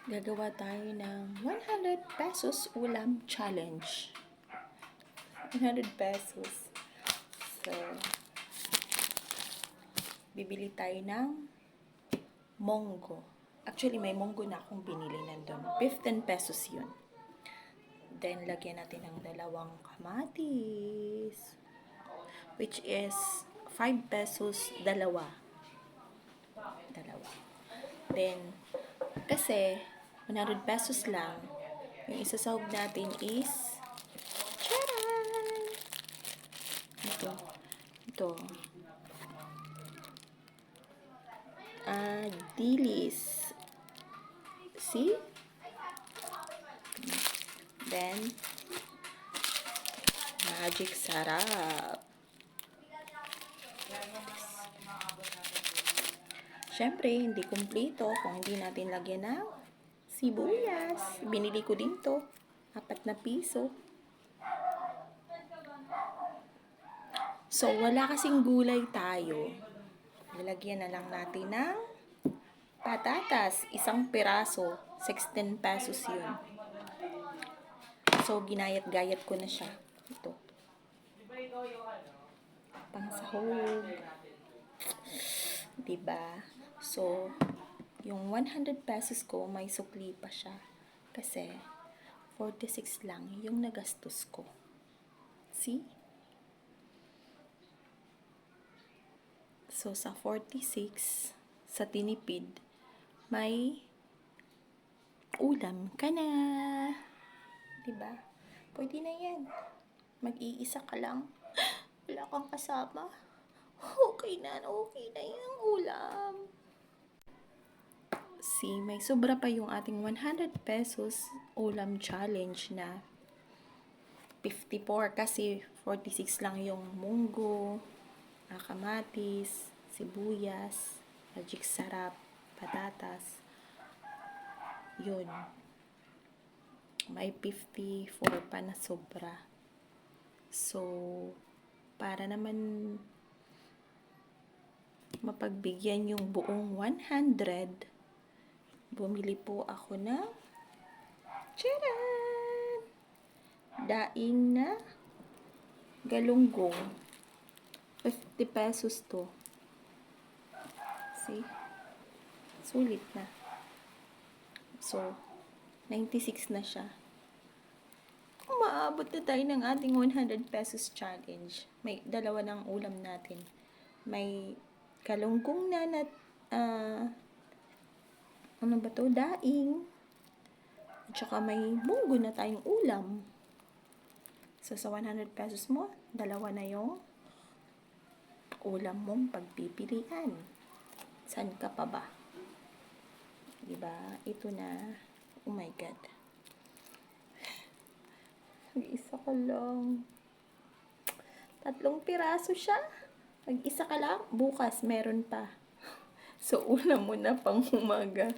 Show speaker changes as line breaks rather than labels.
Gagawa tayo ng 100 pesos ulam challenge. 100 pesos. So, bibili tayo ng monggo. Actually, may monggo na akong binili nandun. 15 pesos yun. Then, lagyan natin ng dalawang kamatis. Which is 5 pesos dalawa. Then, kasi 100 pesos lang, yung isasahog natin is charan! Ito. Dilis. See? Then, magic sarap. Siyempre, hindi kumpleto kung hindi natin lagyan ng sibuyas. Binili ko din to. 4 na piso. So, wala kasing gulay tayo. Lalagyan na lang natin ng patatas. 1 piraso. 16 pesos yun. So, ginayat-gayat ko na siya. Ito. Pangsahog. Diba? So, yung 100 pesos ko, may sukli pa siya. Kasi, 46 lang yung nagastos ko. See? So, sa 46, sa tinipid, may ulam ka na. Diba? Pwede na yan. Mag-iisa ka lang. Wala kang kasama. Okay na yung ulam. See, may sobra pa yung ating 100 pesos ulam challenge na 54 kasi 46 lang yung munggo, kamatis, sibuyas, magic sarap, patatas. Yun. May 54 pa na sobra. So, para naman mapagbigyan yung buong 100, bumili po ako ng charan! Daing na galunggong. 50 pesos to. See? Sulit na. So, 96 na siya. Umaabot na tayo ng ating 100 pesos challenge. May dalawa ng ulam natin. May galunggong na ano ba to? Daing. At saka may munggo na tayong ulam. So, sa 100 pesos mo, dalawa na yung ulam mong pagpipilian. San ka pa ba? Diba? Ito na. Oh my God. Mag-isa ka lang. 3 piraso siya. Mag-isa ka lang. Bukas, meron pa. So, ulam mo na pang umaga.